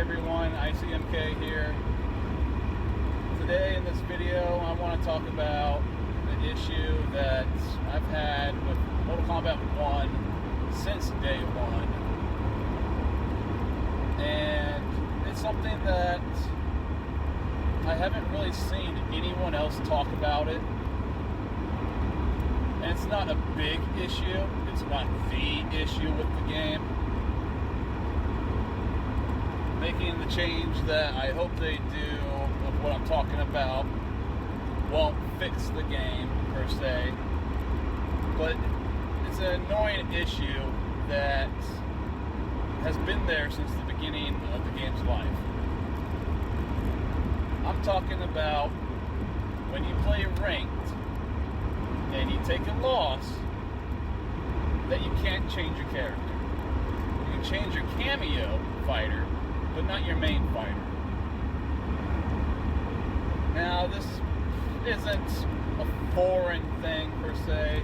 everyone, ICMK here. Today in this video I want to talk about the issue that I've had with Mortal Kombat 1 since day one. And it's something that I haven't really seen anyone else talk about it. And it's not a big issue, it's not the issue with the game. Making the change that I hope they do of what I'm talking about won't fix the game per se, but it's an annoying issue that has been there since the beginning of the game's life. I'm talking about when you play ranked and you take a loss, that you can't change your character. You can change your cameo fighter, but not your main fighter. Now, this isn't a foreign thing per se.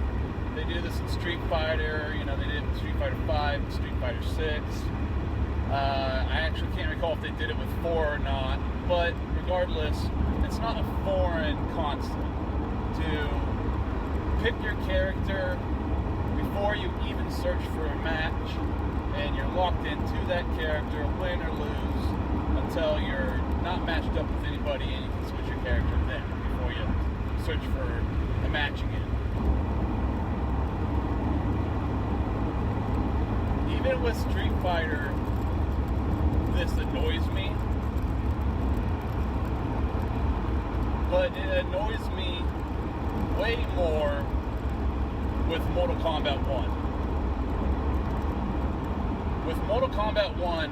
They do this in Street Fighter, they did it in Street Fighter 5, and Street Fighter 6. I actually can't recall if they did it with 4 or not, but regardless, it's not a foreign concept to pick your character before you even search for a match, and you're locked into that character, win or lose, until you're not matched up with anybody and you can switch your character then before you search for a match again. Even with Street Fighter, this annoys me, but it annoys me way more with Mortal Kombat 1. With Mortal Kombat 1,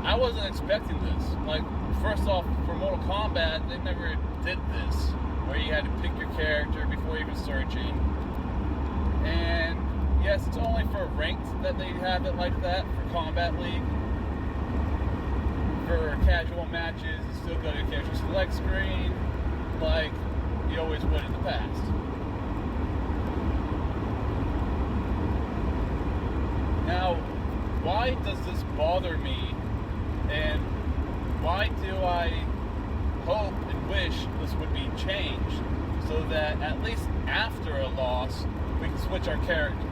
I wasn't expecting this. Like, first off, for Mortal Kombat, they never did this, where you had to pick your character before even searching. And yes, it's only for ranked that they have it like that, for Kombat League. For casual matches, you still go to your character select screen, like you always would in the past. Now, why does this bother me, and why do I hope and wish this would be changed so that at least after a loss, we can switch our character?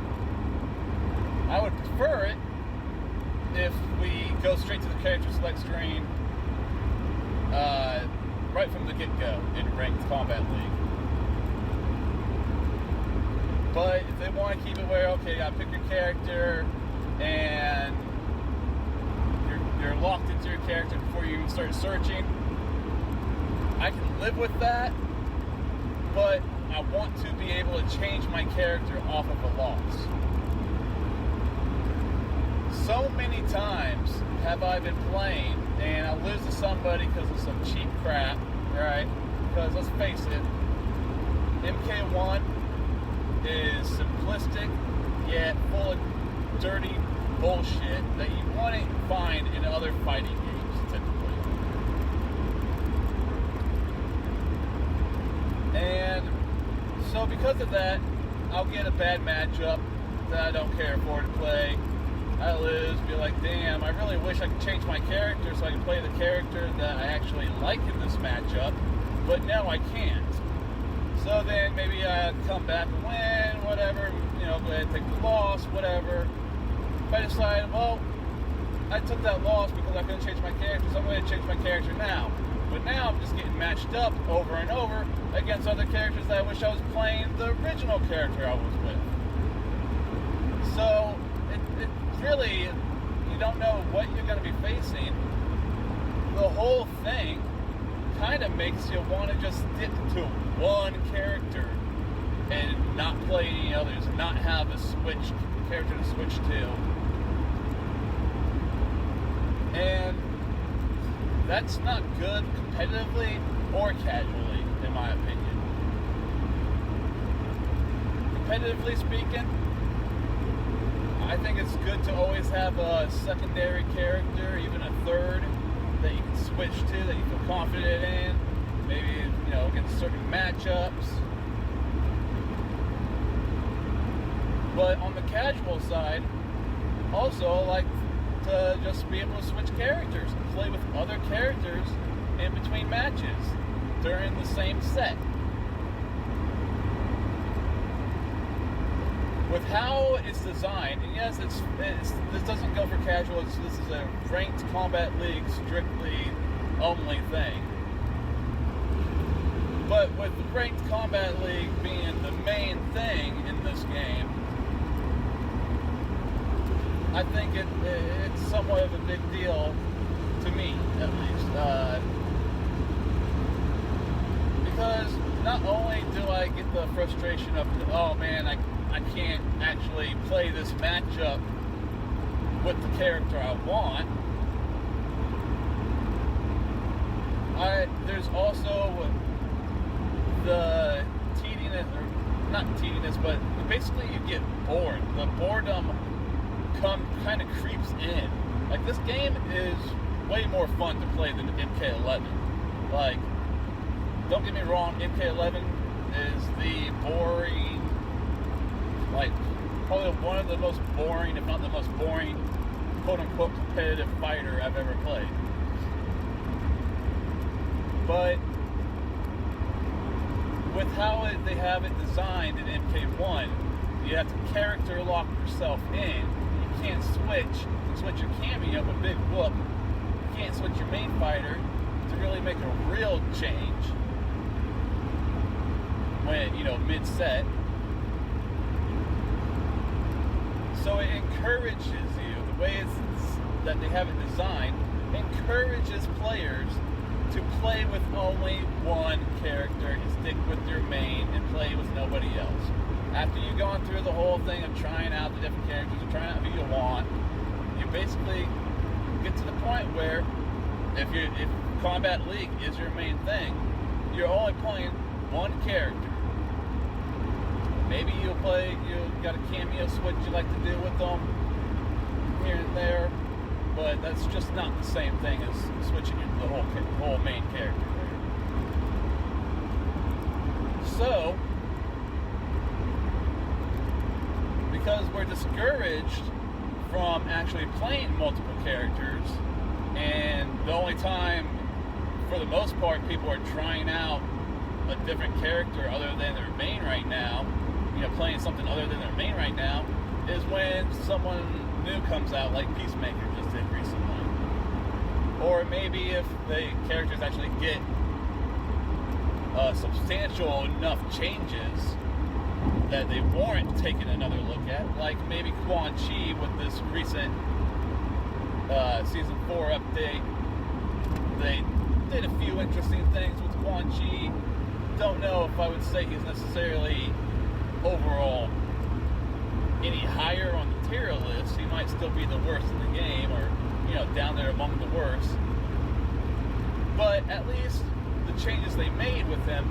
I would prefer it if we go straight to the character select screen right from the get-go in Ranked Kombat League. But if they want to keep it where, okay, you gotta pick your character, and you're locked into your character before you even start searching, I can live with that, but I want to be able to change my character off of a loss. So many times have I been playing and I lose to somebody because of some cheap crap, right? Because let's face it, MK1 is simplistic yet full of dirty bullshit that you wouldn't find in other fighting games typically. And so because of that, I'll get a bad matchup that I don't care for to play. I lose, be like, damn, I really wish I could change my character so I can play the character that I actually like in this matchup, but no, I can't. So then maybe I come back and win, whatever, go ahead and take the loss, whatever. If I decide, well, I took that loss because I couldn't change my character, so I'm going to change my character now. But now I'm just getting matched up over and over against other characters that I wish I was playing the original character I was with. So it really, you don't know what you're going to be facing. The whole thing kind of makes you want to just stick to one character and not play any others, not have a character to switch to. And that's not good competitively or casually, in my opinion. Competitively speaking, I think it's good to always have a secondary character, even a third, that you can switch to, that you feel confident in. Maybe, against certain matchups. But on the casual side, also, like to just be able to switch characters and play with other characters in between matches during the same set. With how it's designed, and yes, this doesn't go for casual. This is a ranked Kombat League strictly only thing. But with the ranked Kombat League being the main thing in this game, I think it's somewhat of a big deal to me, at least. Because not only do I get the frustration of, oh man, I can't actually play this matchup with the character I want. There's also the tediness, or not tediness, but basically you get bored. The boredom kind of creeps in. Like, this game is way more fun to play than MK11. Like, don't get me wrong, MK11 is the boring, like, probably one of the most boring, if not the most boring, quote-unquote competitive fighter I've ever played. But with how they have it designed in MK1, you have to character lock yourself in. You can't switch your cameo with Big Whoop. You can't switch your main fighter to really make a real change when, mid-set. So it encourages you, the way that they have it designed, encourages players to play with only one character and stick with your main and play with nobody else. After you've gone through the whole thing of trying out the different characters and trying out who you want, you basically get to the point where if Kombat League is your main thing, you're only playing one character. Maybe you got a cameo switch you like to do with them here and there, but that's just not the same thing as switching into the whole main character. So, because we're discouraged from actually playing multiple characters, and the only time, for the most part, people are trying out a different character other than their main right now, playing something other than their main right now, is when someone new comes out, like Peacemaker just did recently. Or maybe if the characters actually get substantial enough changes that they warrant taking another look at, like maybe Quan Chi with this recent Season 4 update. They did a few interesting things with Quan Chi. Don't know if I would say he's necessarily overall any higher on the tier list. He might still be the worst in the game, or down there among the worst. But at least the changes they made with him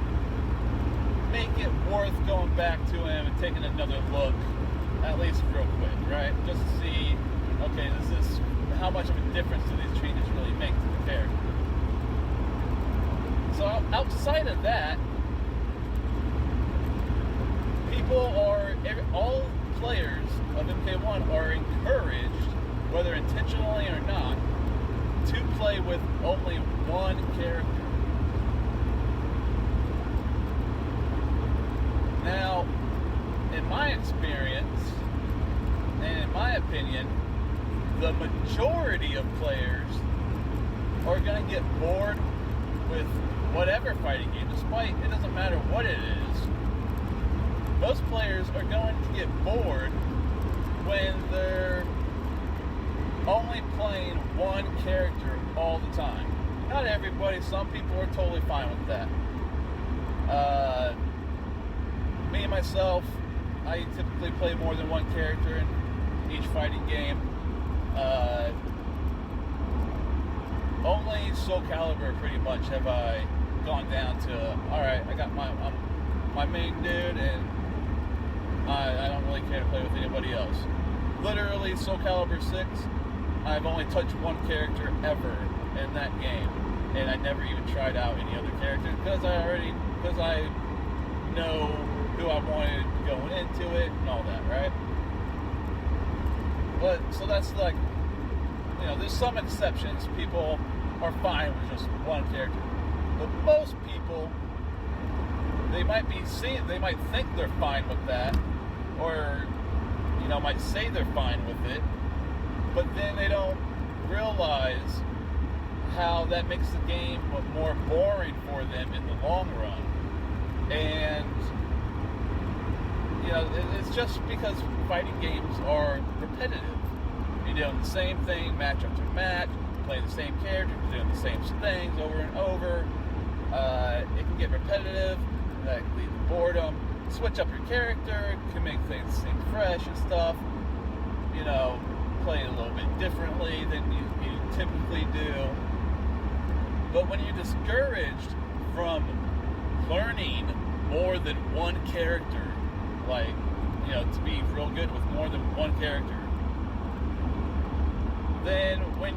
make it worth going back to him and taking another look, at least real quick, right? Just to see, okay, how much of a difference do these changes really make to the character? So outside of that, all players of MK1 are encouraged, whether intentionally or not, to play with only one character. Now, in my experience, and in my opinion, the majority of players are going to get bored with whatever fighting game, despite it doesn't matter what it is. Most players are going to get bored when they're only playing one character all the time. Not everybody, some people are totally fine with that. Me and myself, I typically play more than one character in each fighting game. Only Soul Calibur pretty much have I gone down to, alright, I got my main dude, and I don't really care to play with anybody else. Literally, Soul Calibur 6, I've only touched one character ever in that game, and I never even tried out any other characters because I know who I wanted going into it and all that, right? But so that's like there's some exceptions. People are fine with just one character, but most people, they might think they're fine with that, or might say they're fine with it, but then they don't realize how that makes the game more boring for them in the long run. And it's just because fighting games are repetitive. You're doing the same thing match after match, playing the same character, doing the same things over and over. It can get repetitive. That can lead to boredom. Switch up your character, can make things seem fresh and stuff. Play it a little bit differently than you typically do. But when you're discouraged from learning more than one character, to be real good with more than one character, then when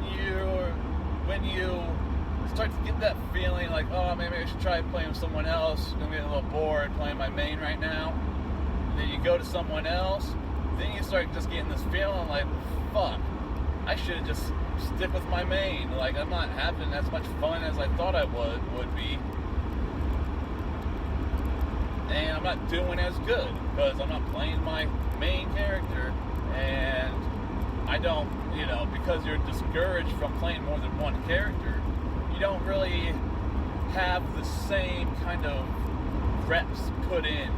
you start to get that feeling like, oh, maybe I should try playing with someone else, I'm getting a little bored playing my main right now, and then you go to someone else, then you start just getting this feeling like, fuck, I should just stick with my main. I'm not having as much fun as I thought I would be. And I'm not doing as good because I'm not playing my main character. And I don't, because you're discouraged from playing more than one character, you don't really have the same kind of reps put in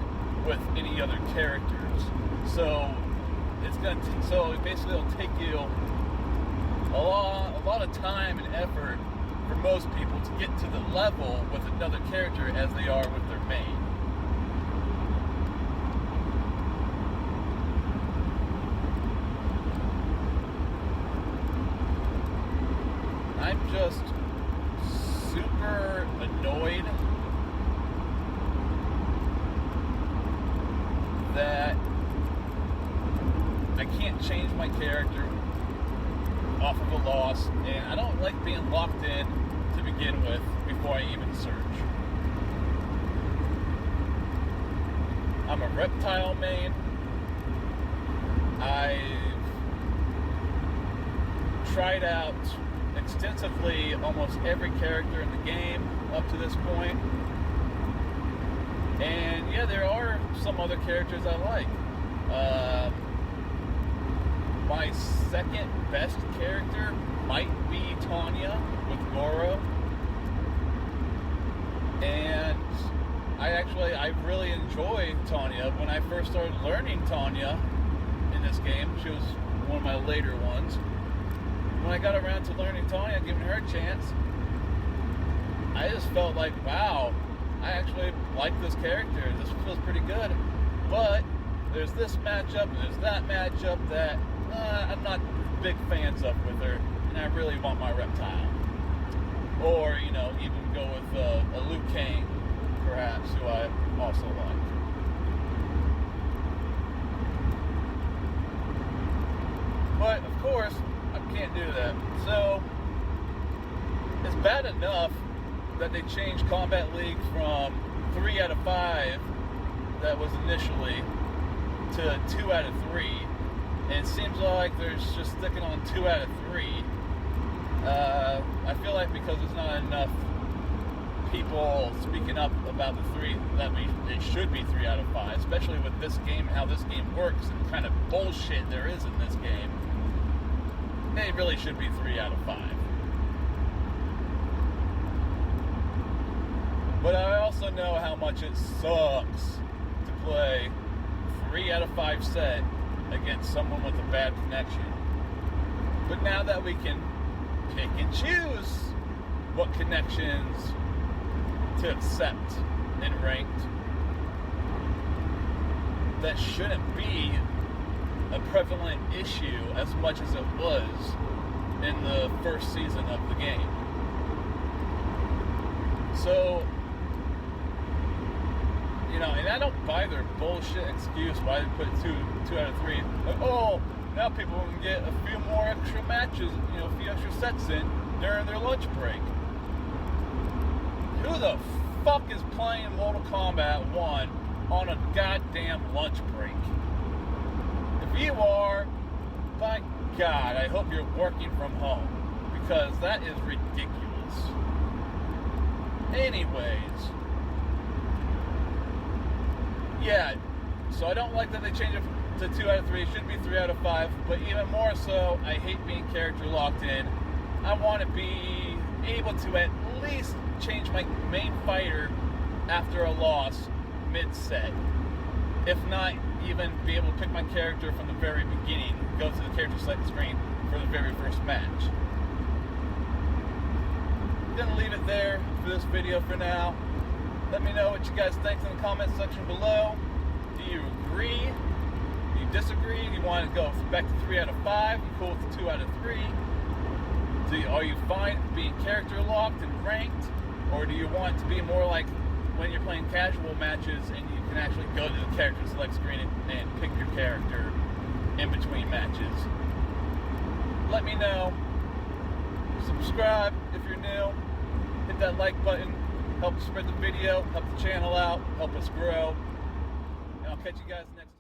with any other characters. So basically it'll take you a lot of time and effort for most people to get to the level with another character as they are with their main. I'm just super annoyed that I can't change my character off of a loss, and I don't like being locked in to begin with before I even search. I'm a reptile main. I've tried out extensively almost every character in the game up to this point. And yeah, there are some other characters I like. My second best character might be Tanya with Goro. And I really enjoy Tanya. When I first started learning Tanya in this game, she was one of my later ones. When I got around to learning Tanya, giving her a chance, I just felt like, wow, I actually like this character. This feels pretty good. But there's this matchup, and there's that matchup that I'm not big fans of with her, and I really want my reptile. Or, even go with a Liu Kang, perhaps, who I also like. But, of course, I can't do that. So, it's bad enough that they changed Kombat League from 3 out of 5 that was initially to 2 out of 3. And it seems like they're just sticking on 2 out of 3. I feel like because there's not enough people speaking up about the 3, that it should be 3 out of 5, especially with this game, how this game works, and kind of bullshit there is in this game. It really should be 3 out of 5. But I also know how much it sucks to play 3 out of 5 set against someone with a bad connection. But now that we can pick and choose what connections to accept in ranked, that shouldn't be a prevalent issue as much as it was in the first season of the game. So, and I don't buy their bullshit excuse why they put 2 out of 3. Like, oh, now people can get a few more extra matches, a few extra sets in during their lunch break. Who the fuck is playing Mortal Kombat 1 on a goddamn lunch break? If you are, by God, I hope you're working from home, because that is ridiculous. Anyways, yeah, so I don't like that they changed it to 2 out of 3. It should be 3 out of 5, but even more so, I hate being character locked in. I want to be able to at least change my main fighter after a loss mid-set. If not, even be able to pick my character from the very beginning, go to the character select screen for the very first match. I'm gonna leave it there for this video for now. Let me know what you guys think in the comment section below. Do you agree? Do you disagree? Do you want to go back to 3 out of 5? You cool with 2 out of 3? Are you fine being character locked and ranked? Or do you want to be more like when you're playing casual matches and you can actually go to the character select screen and pick your character in between matches? Let me know. Subscribe if you're new. Hit that like button. Help spread the video, help the channel out, help us grow. And I'll catch you guys next time.